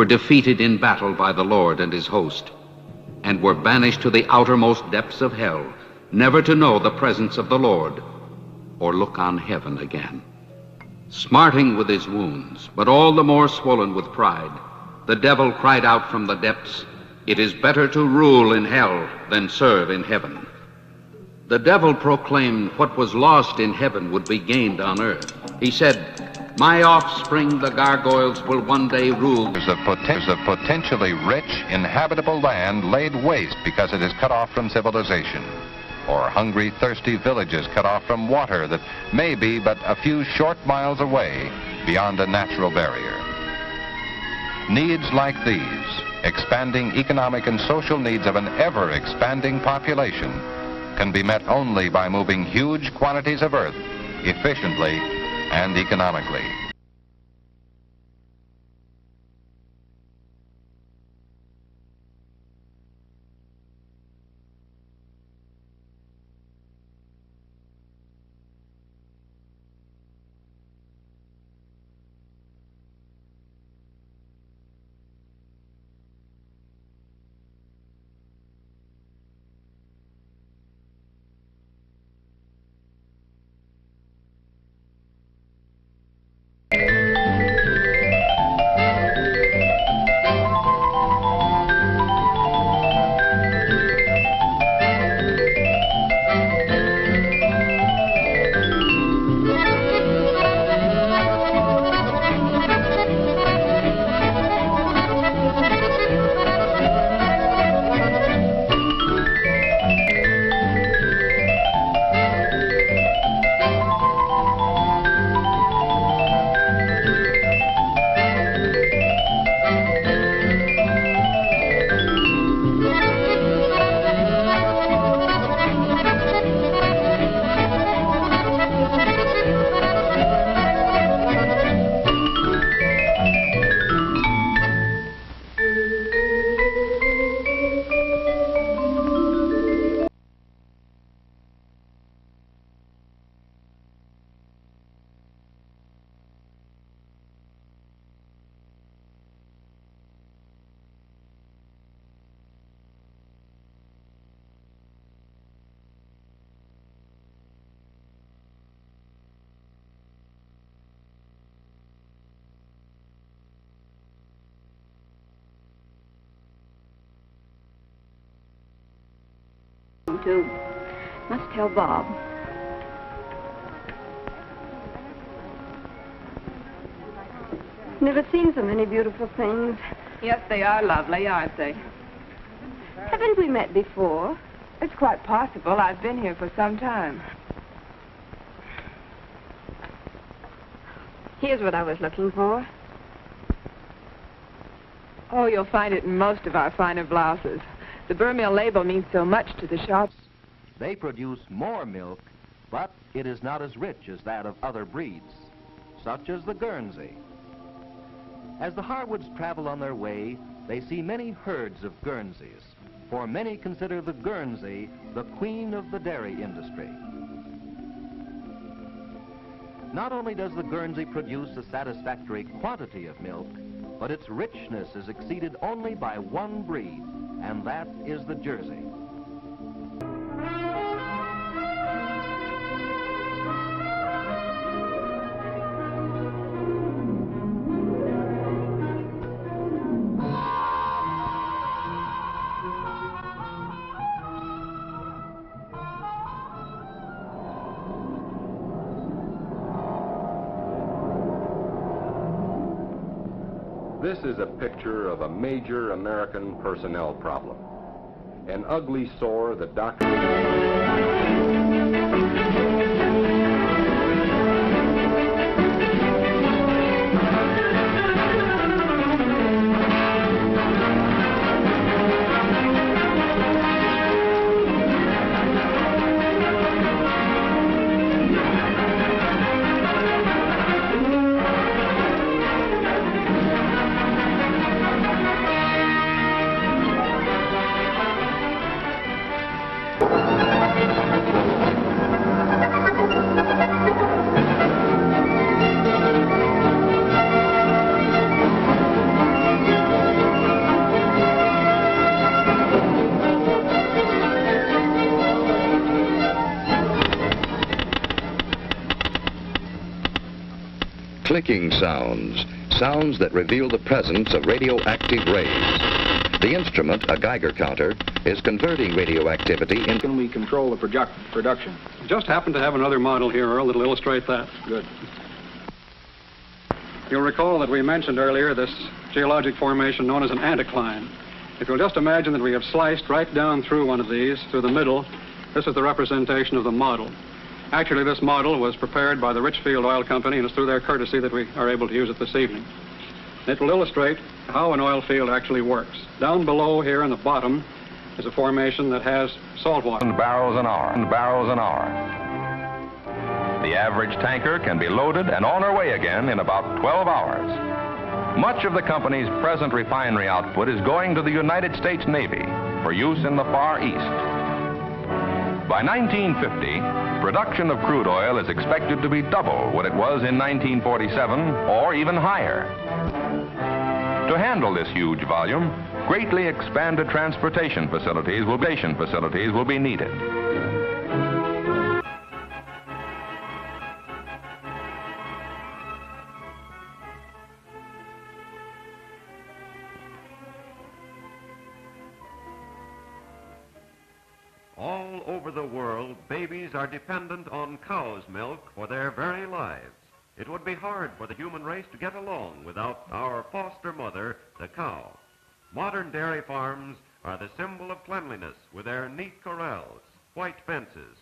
defeated in battle by the Lord and his host, and were banished to the outermost depths of hell, never to know the presence of the Lord or look on heaven again. Smarting with his wounds, but all the more swollen with pride, the devil cried out from the depths, "It is better to rule in hell than serve in heaven." The devil proclaimed what was lost in heaven would be gained on earth. He said, "My offspring, the gargoyles, will one day rule." There's a potentially rich, inhabitable land laid waste because it is cut off from civilization, or hungry, thirsty villages cut off from water that may be but a few short miles away beyond a natural barrier. Needs like these, expanding economic and social needs of an ever-expanding population, can be met only by moving huge quantities of earth efficiently and economically. Must tell Bob. Never seen so many beautiful things. Yes, they are lovely, aren't they? Haven't we met before? It's quite possible. I've been here for some time. Here's what I was looking for. Oh, you'll find it in most of our finer blouses. The Burr Mill label means so much to the shops. They produce more milk, but it is not as rich as that of other breeds, such as the Guernsey. As the Harwoods travel on their way, they see many herds of Guernseys, for many consider the Guernsey the queen of the dairy industry. Not only does the Guernsey produce a satisfactory quantity of milk, but its richness is exceeded only by one breed, and that is the Jersey. This is a picture of a major American personnel problem. An ugly sore that doctors... clicking sounds, sounds that reveal the presence of radioactive rays. The instrument, a Geiger counter, is converting radioactivity into... Can we control the production? Just happen to have another model here, Earl, that'll illustrate that. Good. You'll recall that we mentioned earlier this geologic formation known as an anticline. If you'll just imagine that we have sliced right down through one of these, through the middle, this is the representation of the model. Actually, this model was prepared by the Richfield Oil Company, and it's through their courtesy that we are able to use it this evening. It will illustrate how an oil field actually works. Down below here in the bottom is a formation that has salt water. Barrels an hour, barrels an hour. The average tanker can be loaded and on her way again in about 12 hours. Much of the company's present refinery output is going to the United States Navy for use in the Far East. By 1950, production of crude oil is expected to be double what it was in 1947, or even higher. To handle this huge volume, greatly expanded transportation facilities will be needed. All over the world, babies are dependent on cow's milk for their very lives. It would be hard for the human race to get along without our foster mother, the cow. Modern dairy farms are the symbol of cleanliness with their neat corrals, white fences,